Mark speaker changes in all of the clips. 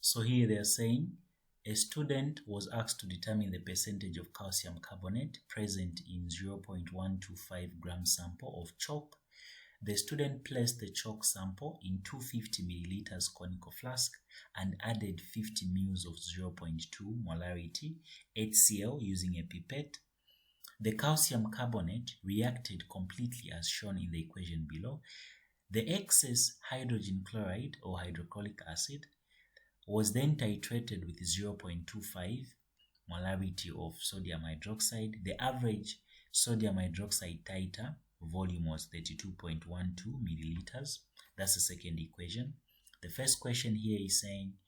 Speaker 1: So here they are saying a student was asked to determine the percentage of calcium carbonate present in 0.125 gram sample of chalk. The student placed the chalk sample in 250 milliliters conical flask and added 50 ml of 0.2 molarity HCl using a pipette. The calcium carbonate reacted completely as shown in the equation below. The excess hydrogen chloride or hydrochloric acid was then titrated with 0.25 molarity of sodium hydroxide. The average sodium hydroxide titer volume was 32.12 milliliters. That's the second equation. The first question here is saying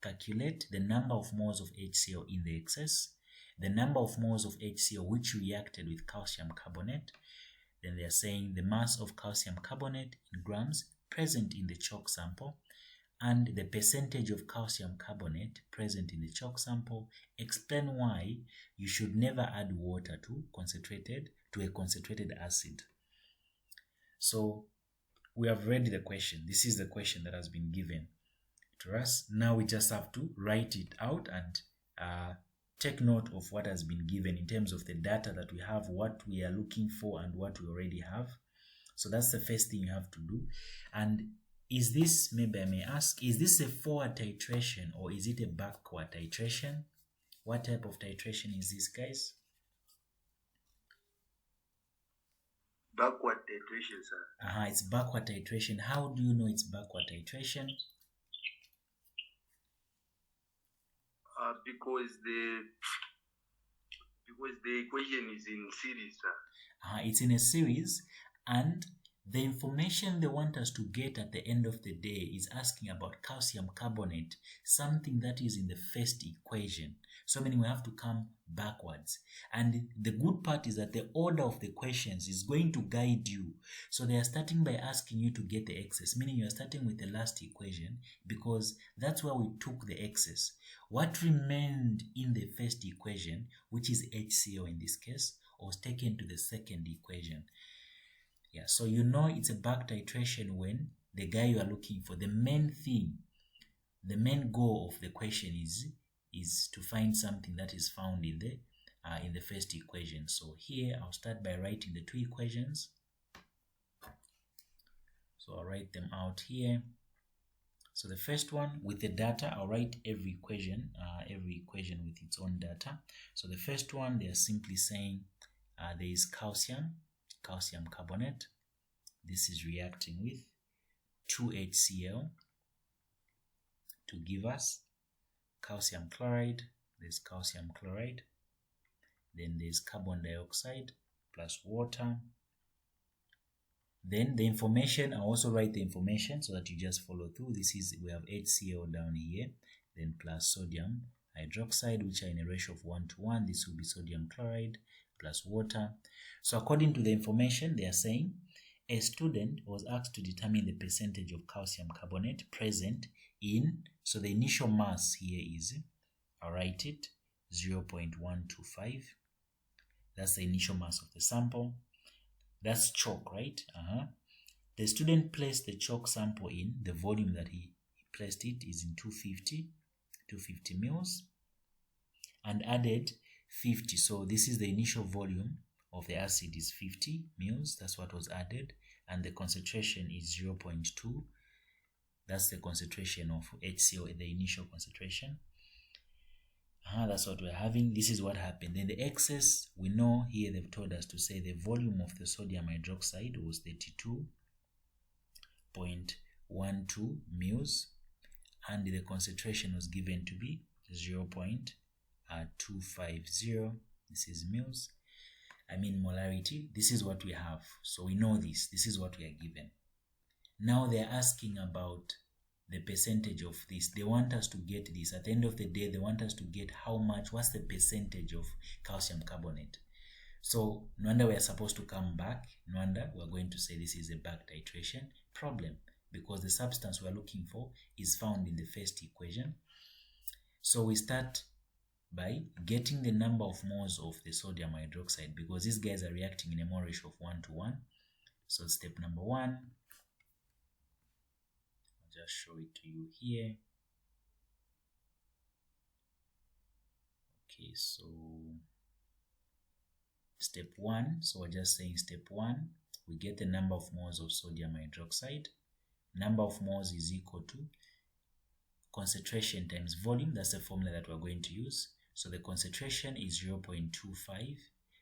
Speaker 1: calculate the number of moles of HCl in the excess, the number of moles of HCl which reacted with calcium carbonate. Then they are saying the mass of calcium carbonate in grams present in the chalk sample, and the percentage of calcium carbonate present in the chalk sample. Explain why you should never add water to a concentrated acid. So we have read the question. This is the question that has been given to us. Now we just have to write it out and take note of what has been given in terms of the data that we have, what we are looking for and what we already have. So that's the first thing you have to do. And is this, maybe I may ask, is this a forward titration or is it a backward titration? What type of titration is this, guys?
Speaker 2: Backward titration, sir.
Speaker 1: It's backward titration. How do you know it's backward titration?
Speaker 2: Because the equation is in series, sir.
Speaker 1: It's in a series, and the information they want us to get at the end of the day is asking about calcium carbonate, something that is in the first equation. So meaning we have to come backwards. And the good part is that the order of the questions is going to guide you. So they are starting by asking you to get the excess, meaning you are starting with the last equation because that's where we took the excess. What remained in the first equation, which is HCl in this case, was taken to the second equation. Yeah, so you know it's a back titration when the guy you are looking for, the main thing, the main goal of the question is to find something that is found in the first equation. So here I'll start by writing the two equations. So I'll write them out here. So the first one with the data, I'll write every equation with its own data. So the first one, they are simply saying there is calcium carbonate. This is reacting with 2HCl to give us calcium chloride. There's calcium chloride. Then there's carbon dioxide plus water. Then the information, I'll also write the information so that you just follow through. We have HCl down here, then plus sodium hydroxide, which are in a ratio of 1:1. This will be sodium chloride plus water. So according to the information, they are saying a student was asked to determine the percentage of calcium carbonate present in, so the initial mass here is, I'll write it, 0.125. That's the initial mass of the sample. That's chalk, right? The student placed the chalk sample in, the volume that he placed it is in 250 mils, and added 50. So this is the initial volume of the acid is 50 mils. That's what was added, and the concentration is 0.2. That's the concentration of HCl, the initial concentration. That's what we're having. This is what happened. Then the excess, we know here they've told us to say the volume of the sodium hydroxide was 32.12 mils, and the concentration was given to be 0.250. This is mils. Molarity. This is what we have. So we know this. This is what we are given. Now they're asking about the percentage of this. They want us to get this. At the end of the day, they want us to get how much, what's the percentage of calcium carbonate. So no wonder we are supposed to come back. No wonder we're going to say this is a back titration problem, because the substance we're looking for is found in the first equation. So we start by getting the number of moles of the sodium hydroxide, because these guys are reacting in a mole ratio of 1:1. So step number 1, I'll just show it to you here. Okay, so step 1, so we're just saying step 1, we get the number of moles of sodium hydroxide. Number of moles is equal to concentration times volume. That's the formula that we're going to use. So the concentration is 0.25.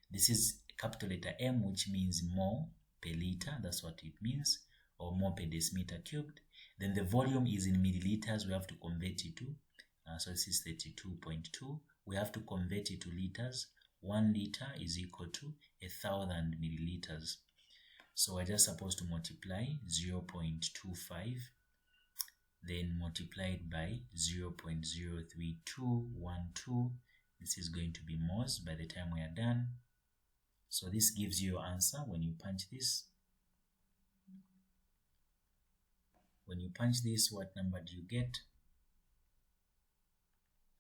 Speaker 1: This is capital letter M, which means mole per liter. That's what it means, or mole per decimeter cubed. Then the volume is in milliliters. We have to convert it to, so this is 32.2. We have to convert it to liters. 1 liter is equal to 1,000 milliliters. So we're just supposed to multiply 0.25, then multiply it by 0.03212. This is going to be moles by the time we are done. So this gives you your answer when you punch this. When you punch this, what number do you get?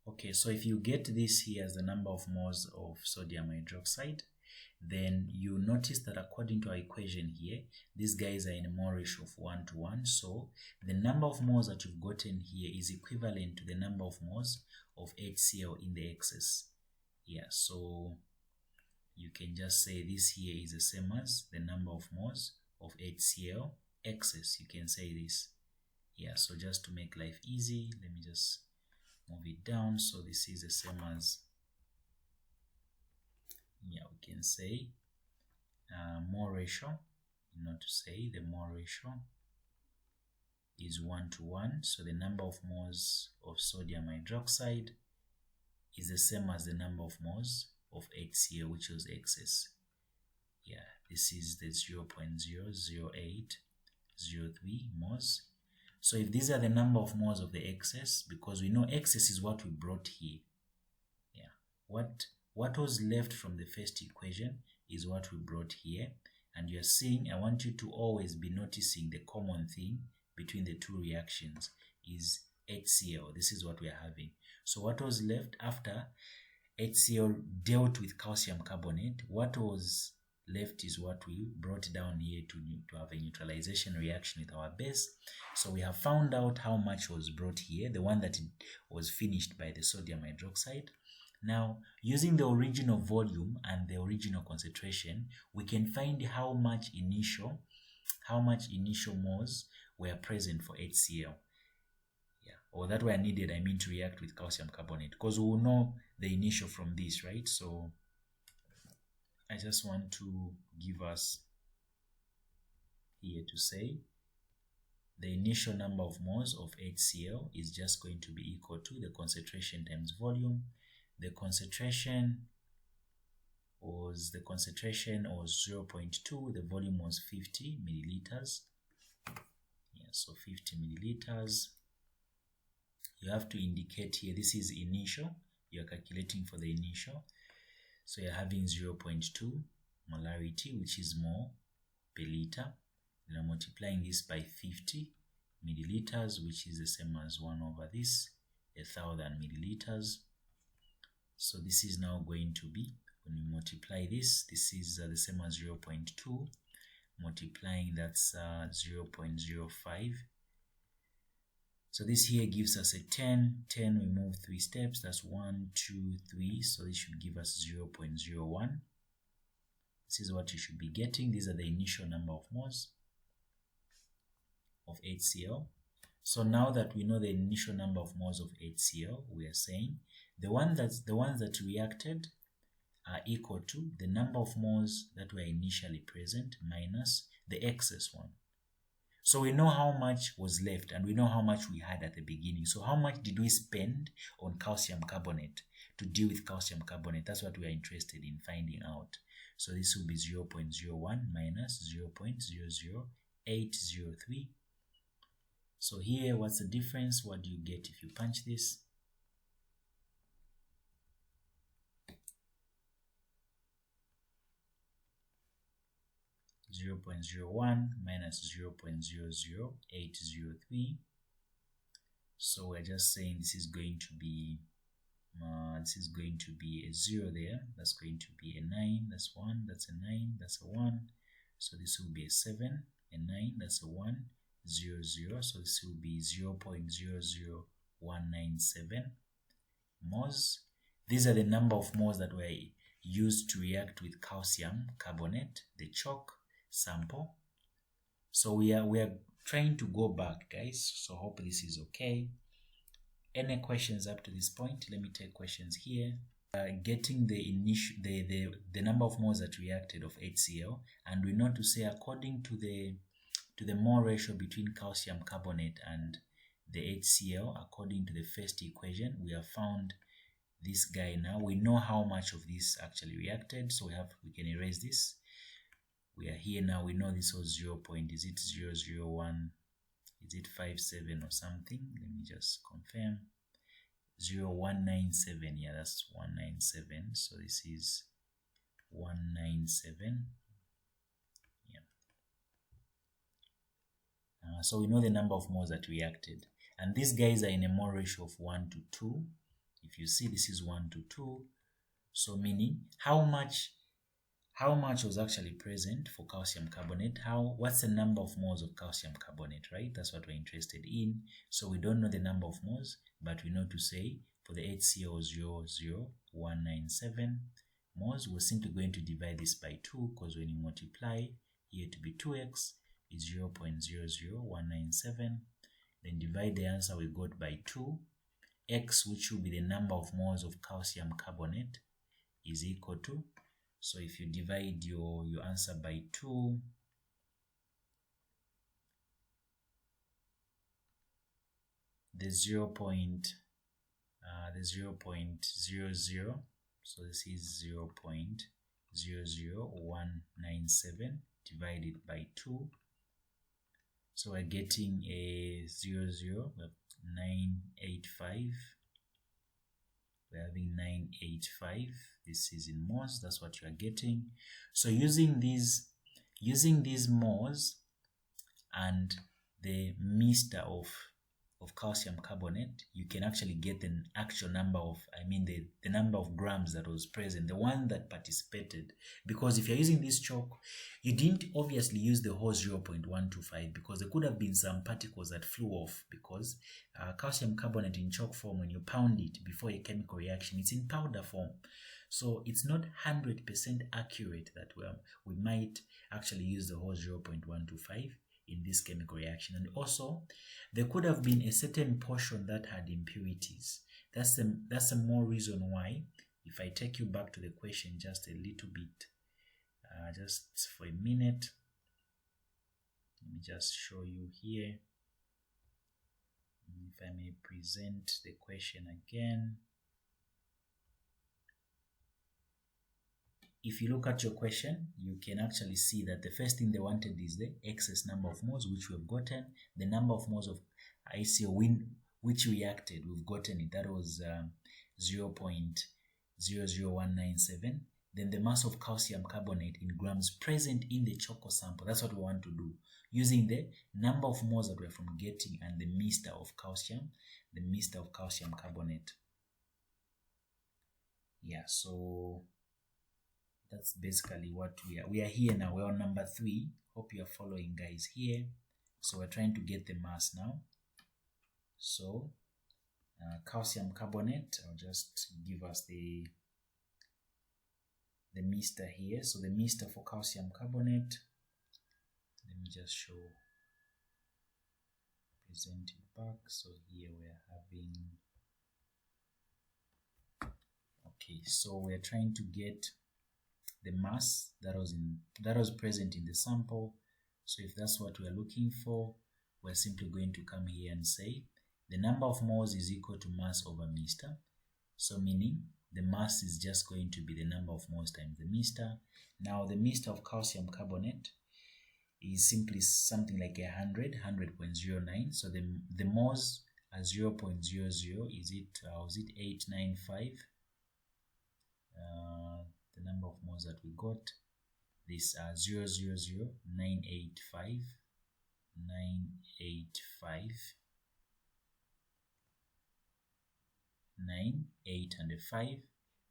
Speaker 1: Okay, so if you get this here as the number of moles of sodium hydroxide, then you notice that according to our equation here, these guys are in a mole ratio of 1 to 1. So the number of moles that you've gotten here is equivalent to the number of moles of HCl in the excess. Yeah, so you can just say this here is the same as the number of moles of HCl excess. You can say this. Yeah, so just to make life easy, let me just move it down. So this is the same as, yeah, we can say mole ratio, not to say the mole ratio is 1 to 1. So the number of moles of sodium hydroxide is the same as the number of moles of HCl, which was excess. Yeah, this is the 0.00803 moles. So if these are the number of moles of the excess, because we know excess is what we brought here. Yeah, what was left from the first equation is what we brought here. And you're seeing, I want you to always be noticing the common thing between the two reactions is HCl. This is what we're having. So what was left after HCl dealt with calcium carbonate, what was left is what we brought down here to have a neutralization reaction with our base. So we have found out how much was brought here, the one that was finished by the sodium hydroxide. Now, using the original volume and the original concentration, we can find how much initial moles were present for HCl. Yeah, or that were needed, I mean, to react with calcium carbonate, because we will know the initial from this, right? So I just want to give us here to say the initial number of moles of HCl is just going to be equal to the concentration times volume. The concentration was 0.2, the volume was 50 milliliters. Yeah, so 50 milliliters. You have to indicate here, this is initial. You're calculating for the initial. So you're having 0.2 molarity, which is mole per liter. Then I'm multiplying this by 50 milliliters, which is the same as 1 over this, 1,000 milliliters. So this is now going to be, when you multiply this is the same as 0.2, multiplying that's 0.05. So this here gives us a 10, we move 3 steps, that's 1, 2, 3, so this should give us 0.01. This is what you should be getting. These are the initial number of moles of HCl. So now that we know the initial number of moles of HCl, we are saying the ones that reacted are equal to the number of moles that were initially present minus the excess one. So we know how much was left and we know how much we had at the beginning. So how much did we spend on calcium carbonate to deal with calcium carbonate? That's what we are interested in finding out. So this will be 0.01 minus 0.00803. So here, what's the difference? What do you get if you punch this? (0.01) minus 0.00803. So we're just saying this is going to be a 0 there. That's going to be a 9. That's 1. That's a 9. That's a 1. So this will be a 7. A 9. That's a 1. 0, 0. So this will be 0.00197 moles. these are the number of moles that were used to react with calcium carbonate, the chalk sample. So we are trying to go back, guys. So hope this is okay. Any questions up to this point? Let me take questions here. Getting the number of moles that reacted of HCl, and we know to say according to the mole ratio between calcium carbonate and the HCl, according to the first equation, we have found this guy. Now we know how much of this actually reacted, so we can erase this. We are here now. We know this was 0. Is it 001? Is it 57 or something? Let me just confirm. 0197. Yeah, that's 197. So this is 197. Yeah. So we know the number of moles that reacted, and these guys are in a mole ratio of 1 to 2. If you see, this is 1 to 2. So meaning how much was actually present for calcium carbonate? What's the number of moles of calcium carbonate, right? That's what we're interested in. So we don't know the number of moles, but we know to say for the HCl 00197 moles, we're simply going to divide this by 2, because when you multiply here to be 2x is 0.00197. Then divide the answer we got by 2. X, which will be the number of moles of calcium carbonate, is equal to, so if you divide your answer by 2, the 0.00, so this is 0.00197 divided by 2. So we're getting a 985. We're having 985. This is in moles. That's what you are getting. So using these moles and the mixture of calcium carbonate, you can actually get the actual number of, the number of grams that was present, the one that participated. Because if you're using this chalk, you didn't obviously use the whole 0.125, because there could have been some particles that flew off, because calcium carbonate in chalk form, when you pound it before a chemical reaction, it's in powder form. So it's not 100% accurate that we might actually use the whole 0.125 in this chemical reaction. And also there could have been a certain portion that had impurities. That's the more reason why, if I take you back to the question just a little bit, just for a minute, let me just show you here, if I may present the question again. If you look at your question, you can actually see that the first thing they wanted is the excess number of moles, which we have gotten. The number of moles of HCl which reacted, we've gotten it. That was 0.00197. Then the mass of calcium carbonate in grams present in the choco sample. That's what we want to do, using the number of moles that we're from getting and the mixture of calcium carbonate. Yeah, so that's basically what we are here now. We're on number 3. Hope you are following, guys, here. So we're trying to get the mass now. So calcium carbonate, I'll just give us the mixture here. So the mixture for calcium carbonate, let me just present it back. So here we're having, okay, so we're trying to get the mass that was present in the sample. So if that's what we're looking for, we're simply going to come here and say the number of moles is equal to mass over mixture. So meaning the mass is just going to be the number of moles times the mixture. Now the mixture of calcium carbonate is simply something like 100.09. So the moles are 0.00. Is it 895? The number of moles that we got, these are 985, 985.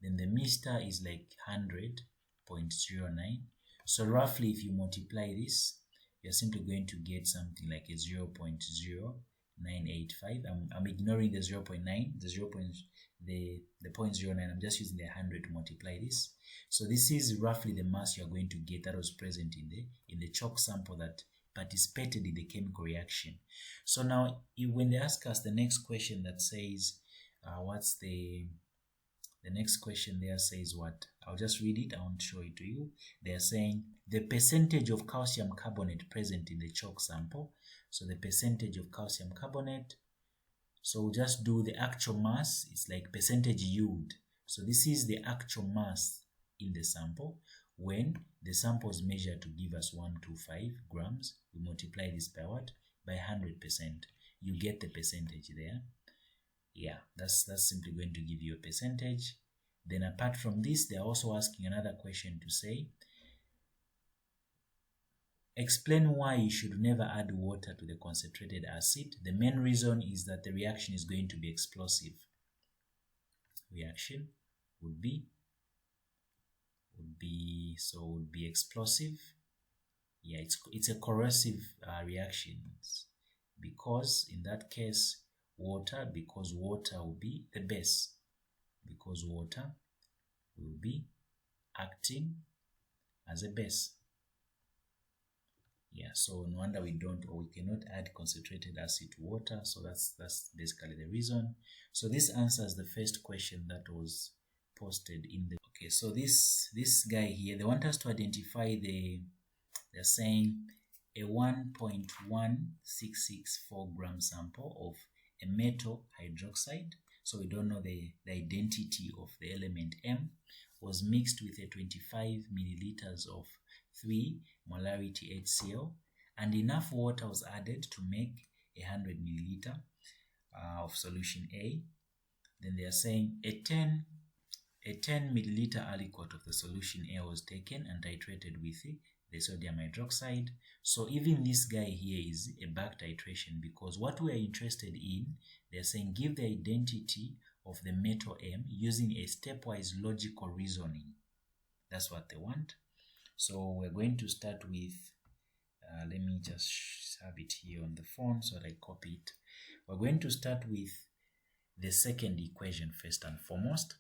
Speaker 1: Then the mixture is like 100.09. So roughly, if you multiply this, you're simply going to get something like a 0.0 985. I'm ignoring the 0.9, the 0.09. I'm just using the 100 to multiply this. So this is roughly the mass you are going to get that was present in the chalk sample that participated in the chemical reaction. So now, when they ask us the next question that says, what's the next question there says what? I'll just read it. I won't show it to you. They are saying the percentage of calcium carbonate present in the chalk sample. So the percentage of calcium carbonate. So we'll just do the actual mass. It's like percentage yield. So this is the actual mass in the sample. When the sample is measured to give us 125 grams, we multiply this by what? By 100%. You get the percentage there. Yeah, that's simply going to give you a percentage. Then apart from this, they're also asking another question to say, explain why you should never add water to the concentrated acid. The main reason is that the reaction is going to be explosive. Reaction would be explosive. Yeah, it's a corrosive reaction, because in that case water will be the base, because water will be acting as a base. Yeah, so no wonder we cannot add concentrated acid to water. So that's basically the reason. So this answers the first question that was posted in the. Okay, so this guy here, they want us to identify they're saying a 1.1664 gram sample of a metal hydroxide. So we don't know the identity of the element M, was mixed with a 25 milliliters of 3 molarity HCl, and enough water was added to make 100 milliliter of solution A. Then they are saying a 10 milliliter aliquot of the solution A was taken and titrated with the sodium hydroxide. So even this guy here is a back titration, because what we are interested in, they're saying give the identity of the metal M using a stepwise logical reasoning. That's what they want. So we're going to start with, let me just have it here on the phone so that I copy it. We're going to start with the second equation first and foremost.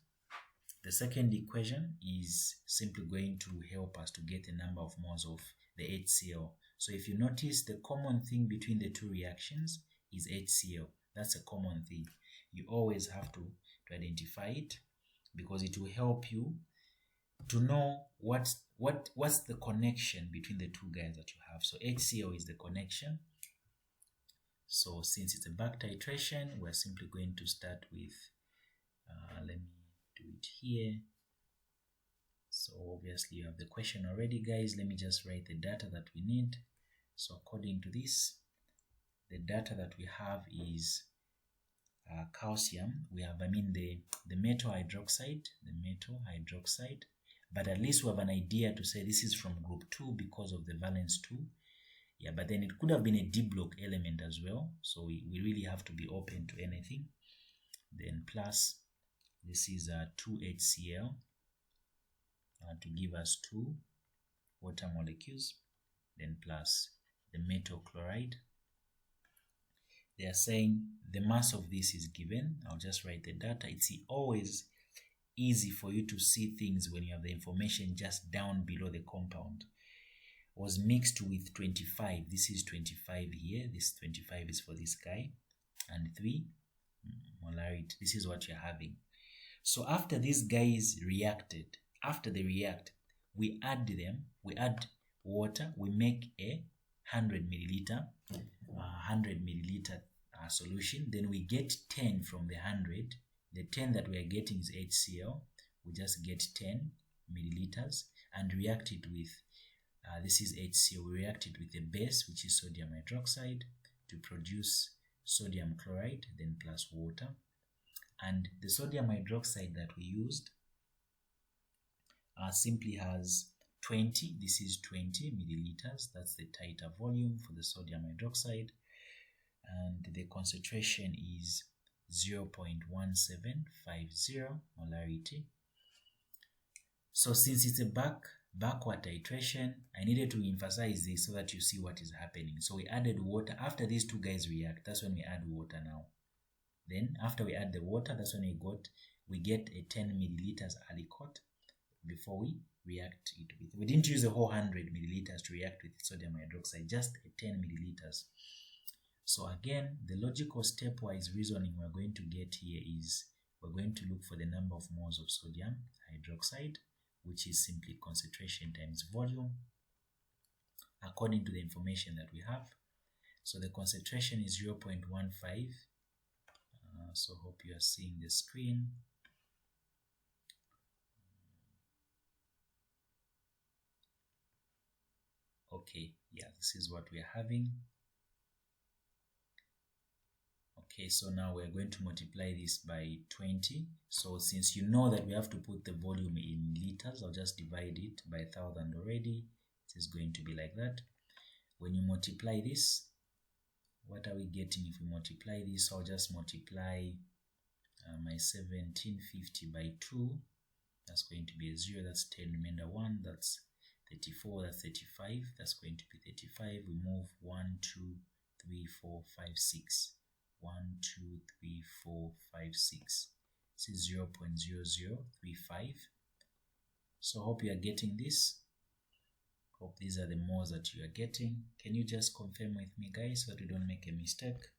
Speaker 1: The second equation is simply going to help us to get the number of moles of the HCl. So if you notice, the common thing between the two reactions is HCl. That's a common thing. You always have to identify it, because it will help you to know what's the connection between the two guys that you have. So HCl is the connection. So since it's a back titration, we're simply going to start with, let me do it here. So obviously you have the question already, guys. Let me just write the data that we need. So according to this, the data that we have is calcium. We have, the metal hydroxide, but at least we have an idea to say this is from group 2 because of the valence 2. Yeah, but then it could have been a D block element as well. So we really have to be open to anything. Then plus, this is 2 HCl to give us 2 water molecules. Then plus the metal chloride. They are saying the mass of this is given. I'll just write the data. It's always easy for you to see things when you have the information just down below the compound. Was mixed with 25. This is 25 here. This 25 is for this guy. And 3 molarity. This is what you're having. So after these guys reacted, after they react, we add them. We add water. We make a 100 milliliter solution. Then we get 10 from the 100. The 10 that we are getting is HCl. We just get 10 milliliters and react it with, this is HCl. We react it with the base, which is sodium hydroxide, to produce sodium chloride, then plus water. And the sodium hydroxide that we used simply has 20. This is 20 milliliters. That's the tighter volume for the sodium hydroxide. And the concentration is 0.1750 molarity. So since it's a back backward titration. I needed to emphasize this so that you see what is happening. So we added water. After these two guys react, that's when we add water now. Then after we add the water, that's when we get a 10 milliliters alicot before we react it with. We didn't use a whole 100 milliliters to react with sodium hydroxide, just a 10 milliliters. So again, the logical stepwise reasoning we're going to get here is we're going to look for the number of moles of sodium hydroxide, which is simply concentration times volume, according to the information that we have. So the concentration is 0.15. So hope you are seeing the screen. Okay, yeah, this is what we are having. Okay, so now we're going to multiply this by 20. So since you know that we have to put the volume in liters, I'll just divide it by 1,000 already. It is going to be like that. When you multiply this, what are we getting if we multiply this? I'll just multiply my 1750 by 2. That's going to be a 0. That's 10 remainder 1. That's 34. That's 35. That's going to be 35. We move 1, 2, 3, 4, 5, 6. 1, 2, 3, 4, 5, 6. This is 0.0035. So hope you are getting this. Hope these are the moles that you are getting. Can you just confirm with me, guys, so that we don't make a mistake?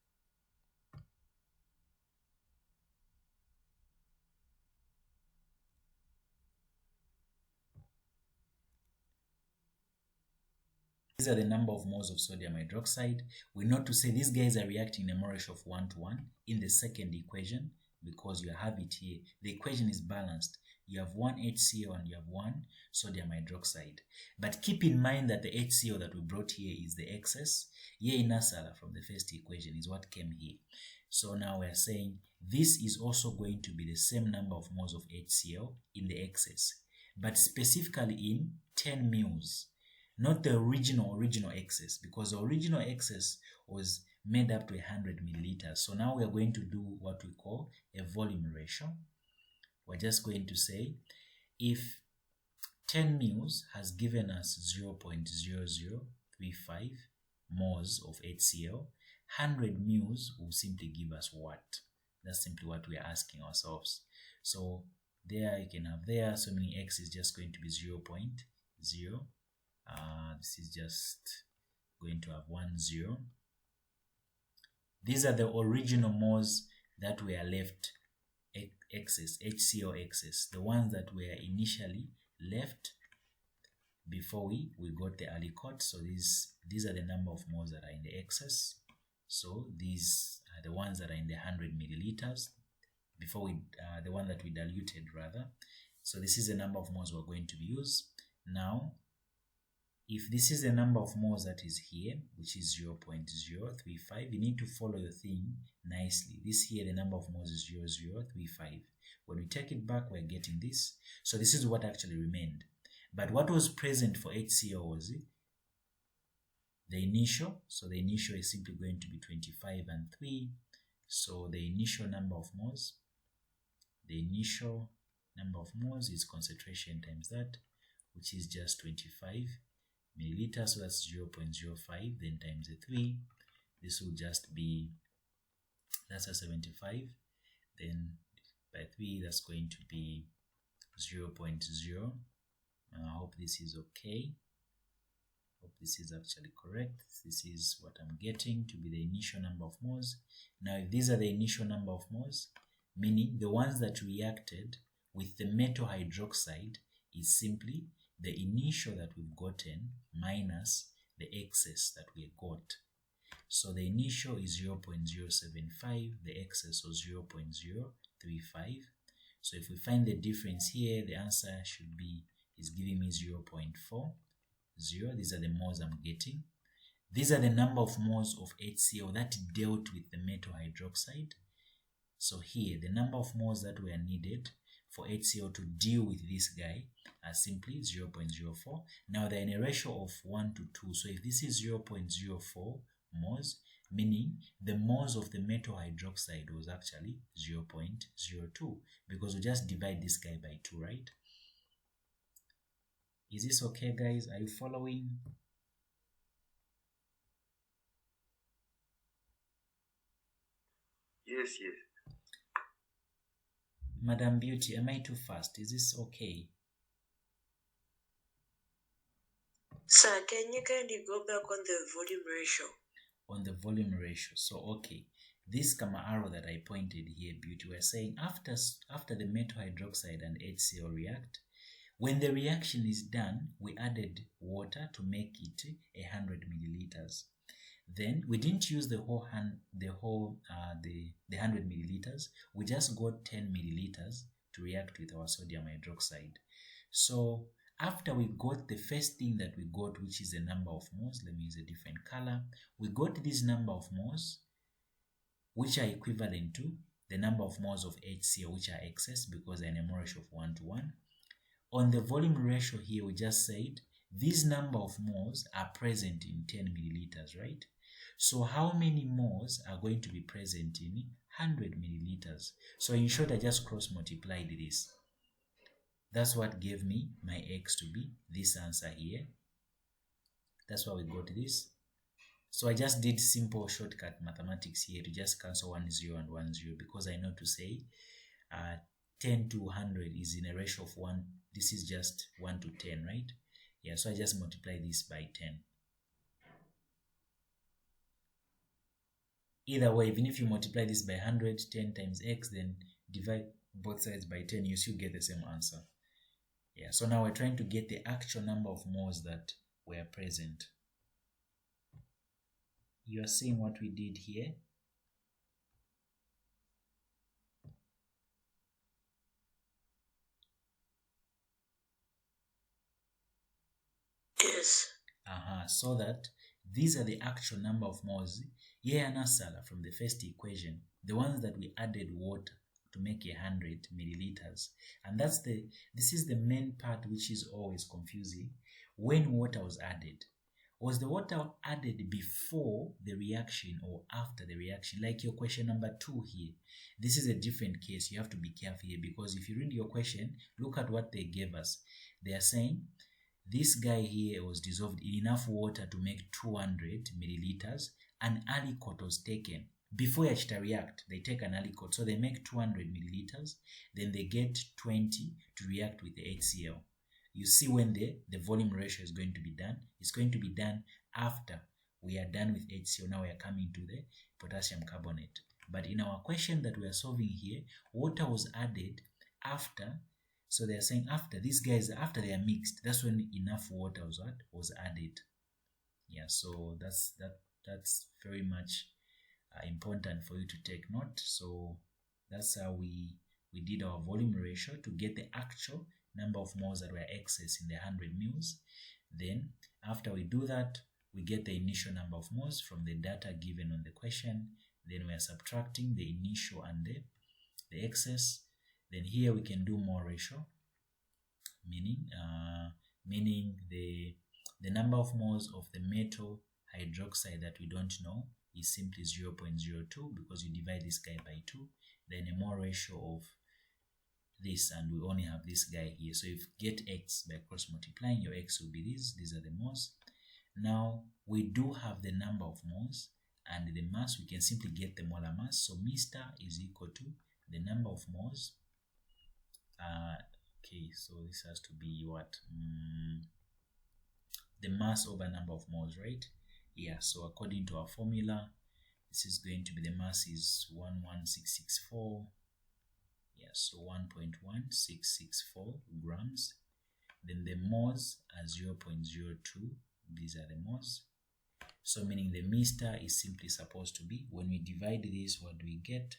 Speaker 1: These are the number of moles of sodium hydroxide. We know to say these guys are reacting in a mole ratio of 1:1 in the second equation, because you have it here. The equation is balanced. You have one HCl and you have one sodium hydroxide. But keep in mind that the HCl that we brought here is the excess. Here in Nasala from the first equation is what came here. So now we are saying this is also going to be the same number of moles of HCl in the excess, but specifically in 10 moles. Not the original excess, because the original excess was made up to 100 milliliters. So now we are going to do what we call a volume ratio. We're just going to say if 10 moles has given us 0.0035 moles of HCl, 100 moles will simply give us what? That's simply what we are asking ourselves. So there you can have there, so meaning x is just going to be 0.0. This is just going to have 1, 0. These are the original moles that were left excess, HCl excess, the ones that were initially left before we got the alicot. So these are the number of moles that are in the excess. So these are the ones that are in the 100 milliliters before we the one that we diluted rather. So this is the number of moles we're going to use. Now if this is the number of moles that is here, which is 0.035, you need to follow your thing nicely. This here, the number of moles is 0.035. When we take it back, we're getting this. So this is what actually remained. But what was present for HCl was the initial. So the initial is simply going to be 25 and 3. So the initial number of moles, is concentration times that, which is just 25 milliliters, so that's 0.05, then times the 3. This will just be, that's a 75, then by 3 that's going to be 0.0. I hope this is okay. Hope this is actually correct. This is what I'm getting to be the initial number of moles. Now if these are the initial number of moles, meaning the ones that reacted with the metal hydroxide is simply the initial that we've gotten minus the excess that we got. So the initial is 0.075, the excess was 0.035. So if we find the difference here, the answer is giving me 0.40. These are the moles I'm getting. These are the number of moles of HCl that dealt with the metal hydroxide. So here, the number of moles that were needed for HCl to deal with this guy are simply 0.04. Now they're in a ratio of 1 to 2. So if this is 0.04 moles, meaning the moles of the metal hydroxide was actually 0.02, because we just divide this guy by 2, right? Is this okay, guys? Are you following?
Speaker 2: Yes, yes.
Speaker 1: Madam Beauty, am I too fast? Is this okay?
Speaker 3: Sir, can you kindly go back on the volume ratio?
Speaker 1: On the volume ratio. So, okay. This gamma arrow that I pointed here, Beauty, we're saying after the metal hydroxide and HCl react, when the reaction is done, we added water to make it 100 milliliters. Then we didn't use the 100 milliliters. We just got 10 milliliters to react with our sodium hydroxide. So after we got the first thing that we got, which is the number of moles, let me use a different color. We got this number of moles, which are equivalent to the number of moles of HCl, which are excess because they're in a mole ratio of 1:1. On the volume ratio here, we just said this number of moles are present in 10 milliliters, right? So how many moles are going to be present in 100 milliliters? So in short, I just cross multiplied this. That's what gave me my X to be this answer here. That's why we got this. So I just did simple shortcut mathematics here to just cancel 1 0 and 1 0 because I know to say 10 to 100 is in a ratio of 1. This is just 1 to 10, right? Yeah, so I just multiply this by 10. Either way, even if you multiply this by 100, 10 times X, then divide both sides by 10, you still get the same answer. Yeah, so now we're trying to get the actual number of moles that were present. You are seeing what we did here?
Speaker 3: Yes.
Speaker 1: So that these are the actual number of moles. Yeah, Nasala from the first equation, the ones that we added water to make 100 milliliters. And this is the main part which is always confusing. When water was added, was the water added before the reaction or after the reaction? Like your question number 2 here. This is a different case. You have to be careful here because if you read your question, look at what they gave us. They are saying this guy here was dissolved in enough water to make 200 milliliters. An aliquot was taken. Before you actually react, they take an aliquot. So they make 200 milliliters. Then they get 20 to react with the HCl. You see when the volume ratio is going to be done. It's going to be done after we are done with HCl. Now we are coming to the potassium carbonate. But in our question that we are solving here, water was added after. So they are saying after, these guys, after they are mixed, that's when enough water was added. Yeah, so that's very much important for you to take note. So that's how we did our volume ratio to get the actual number of moles that were excess in the 100 mils. Then after we do that, we get the initial number of moles from the data given on the question. Then we are subtracting the initial and the excess. Then here we can do mole ratio, meaning the number of moles of the metal hydroxide that we don't know is simply 0.02 because you divide this guy by 2. Then a mole ratio of this, and we only have this guy here. So if you get X by cross multiplying, your X will be these are the moles. Now we do have the number of moles and the mass. We can simply get the molar mass. So Mr is equal to the number of moles. Okay, so this has to be what? The mass over number of moles, right? Yeah, so according to our formula, this is going to be the mass is 11664. Yeah, so 1.1664 grams. Then the moles are 0.02. These are the moles. So meaning the Mr is simply supposed to be, when we divide this, what do we get?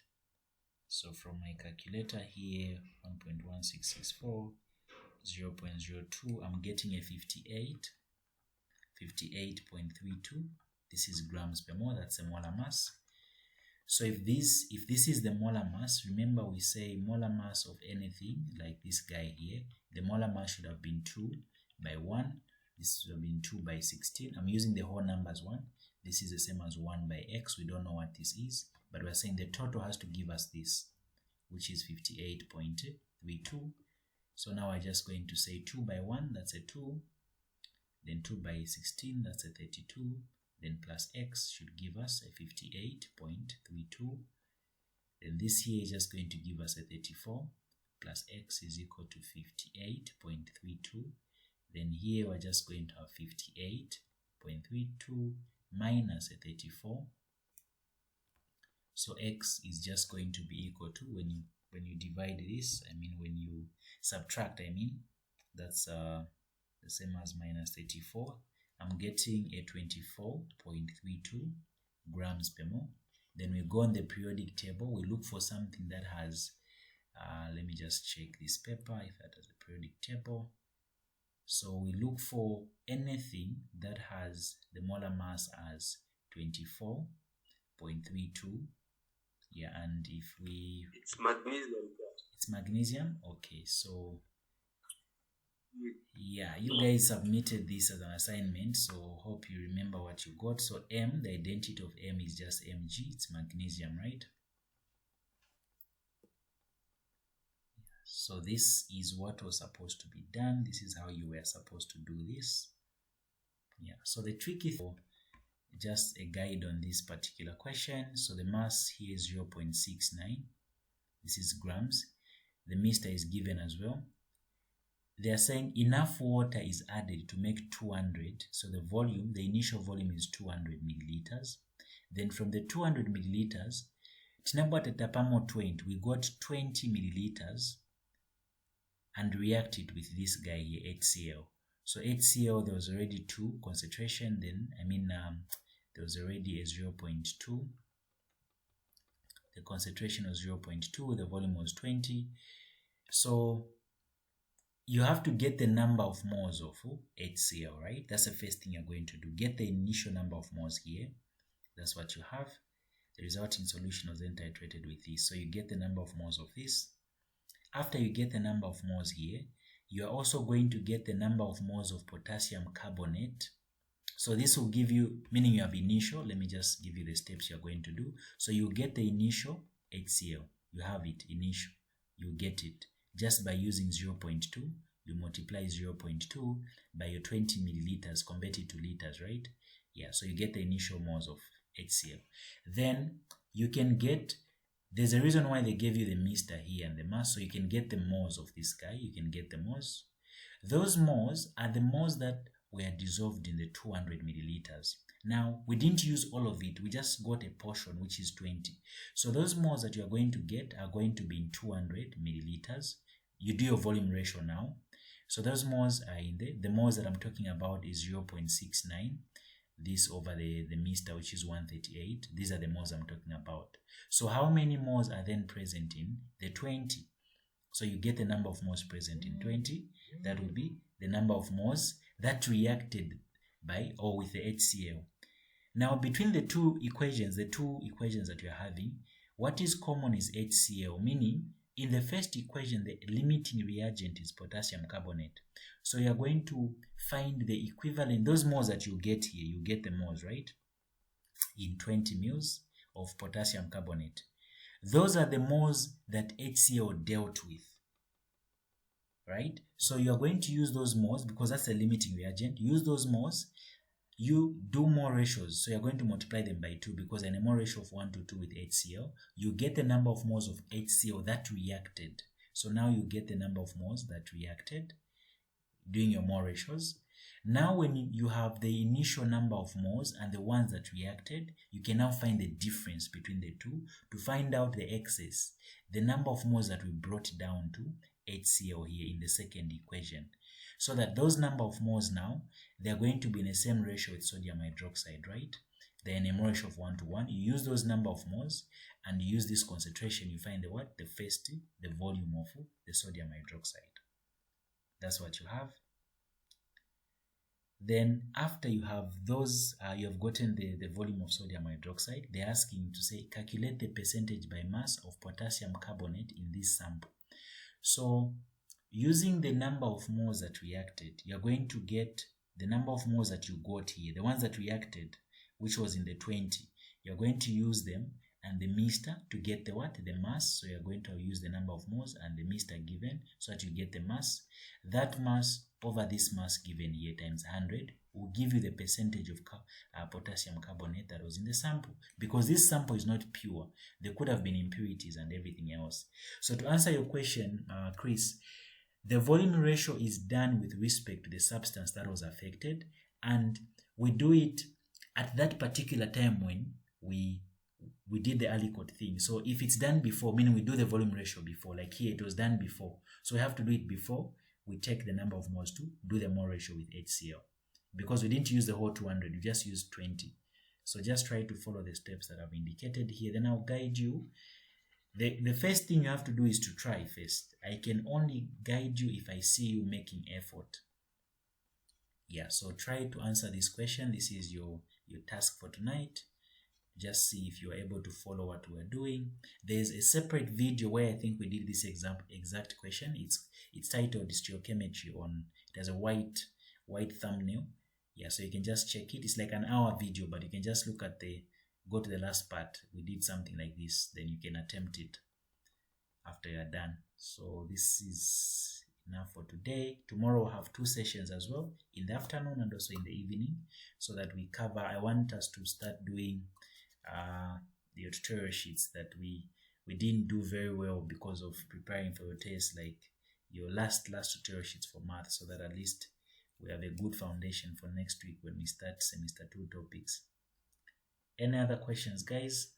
Speaker 1: So from my calculator here, 1.1664, 0.02, I'm getting a 58.32. This is grams per mole. That's a molar mass. So if this is the molar mass, remember we say molar mass of anything like this guy here, the molar mass should have been 2 by 1. This should have been 2 by 16. I'm using the whole number as 1. This is the same as 1 by x. We don't know what this is, but we're saying the total has to give us this, which is 58.32. So now I'm just going to say 2 by 1, that's a 2. Then 2 by 16, that's a 32. Then plus x should give us a 58.32. Then this here is just going to give us a 34 plus x is equal to 58.32. Then here we're just going to have 58.32 minus a 34. So x is just going to be equal to, when you divide this, when you subtract, that's the same as minus 34. I'm getting a 24.32 grams per mole. Then we go on the periodic table, we look for something that has, let me just check this paper, if that has a periodic table. So we look for anything that has the molar mass as 24.32. Yeah, and if we...
Speaker 2: It's magnesium.
Speaker 1: It's magnesium? Okay, so... Yeah, you guys submitted this as an assignment, so hope you remember what you got. So M, the identity of M is just Mg, it's magnesium, right? So this is what was supposed to be done. This is how you were supposed to do this. Yeah, so the trick is just a guide on this particular question. So the mass here is 0.69. This is grams. The mixture is given as well. They are saying enough water is added to make 200. So the volume, the initial volume is 200 milliliters. Then from the 200 milliliters, tinabwata 20, we got 20 milliliters and reacted with this guy here, HCl. So HCl, there was already 2 concentration. Then, there was already a 0.2. The concentration was 0.2. The volume was 20. So you have to get the number of moles of HCl, right? That's the first thing you're going to do. Get the initial number of moles here. That's what you have. The resulting solution was then titrated with this. So you get the number of moles of this. After you get the number of moles here, you are also going to get the number of moles of potassium carbonate. So this will give you, meaning you have initial. Let me just give you the steps you're going to do. So you get the initial HCl. You have it, initial. You get it. Just by using 0.2, you multiply 0.2 by your 20 milliliters, convert it to liters, right? Yeah, so you get the initial moles of HCl. Then you can get, there's a reason why they gave you the mixture here and the mass, so you can get the moles of this guy. You can get the moles. Those moles are the moles that were dissolved in the 200 milliliters. Now, we didn't use all of it. We just got a portion, which is 20. So those moles that you are going to get are going to be in 200 milliliters. You do your volume ratio now. So those moles are in there. The moles that I'm talking about is 0.69. This over the mixture, which is 138. These are the moles I'm talking about. So how many moles are then present in the 20? So you get the number of moles present in 20. That will be the number of moles that reacted by or with the HCl. Now between the two equations that you're having, what is common is HCl, meaning in the first equation, the limiting reagent is potassium carbonate. So you're going to find the equivalent, those moles that you get here, you get the moles, right? In 20 mils of potassium carbonate. Those are the moles that HCl dealt with, right? So you're going to use those moles because that's a limiting reagent. Use those moles. You do more ratios, so you're going to multiply them by 2 because in a more ratio of 1 to 2 with HCl, you get the number of moles of HCl that reacted. So now you get the number of moles that reacted, doing your more ratios. Now when you have the initial number of moles and the ones that reacted, you can now find the difference between the two to find out the excess, the number of moles that we brought down to HCl here in the second equation. So that those number of moles now, they're going to be in the same ratio with sodium hydroxide, right? They're in a more ratio of 1 to 1. You use those number of moles and you use this concentration, you find the what? The first, the volume of the sodium hydroxide. That's what you have. Then after you have those, you have gotten the volume of sodium hydroxide, they're asking to say, calculate the percentage by mass of potassium carbonate in this sample. So using the number of moles that reacted, you're going to get the number of moles that you got here, the ones that reacted, which was in the 20. You're going to use them and the mixture to get the what? The mass. So you're going to use the number of moles and the mixture given so that you get the mass. That mass over this mass given here times 100 will give you the percentage of potassium carbonate that was in the sample. Because this sample is not pure, there could have been impurities and everything else. So to answer your question, Chris, the volume ratio is done with respect to the substance that was affected, and we do it at that particular time when we did the Aliquot thing. So if it's done before, meaning we do the volume ratio before, like here it was done before. So we have to do it before we take the number of moles to do the mole ratio with HCl. Because we didn't use the whole 200, we just used 20. So just try to follow the steps that I've indicated here. Then I'll guide you. The first thing you have to do is to try first. I can only guide you if I see you making effort. Yeah, so try to answer this question. This is your task for tonight. Just see if you're able to follow what we're doing. There's a separate video where I think we did this exact question. It's titled Stereochemistry on, it has a white thumbnail. Yeah, so you can just check it. It's like an hour video, but you can just look at go to the last part. We did something like this, then you can attempt it after you're done. So this is enough for today. Tomorrow we'll have 2 sessions as well, in the afternoon and also in the evening, so that we cover, I want us to start doing the tutorial sheets that we didn't do very well because of preparing for your test, like your last tutorial sheets for math, so that at least we have a good foundation for next week when we start semester 2 topics. Any other questions, guys?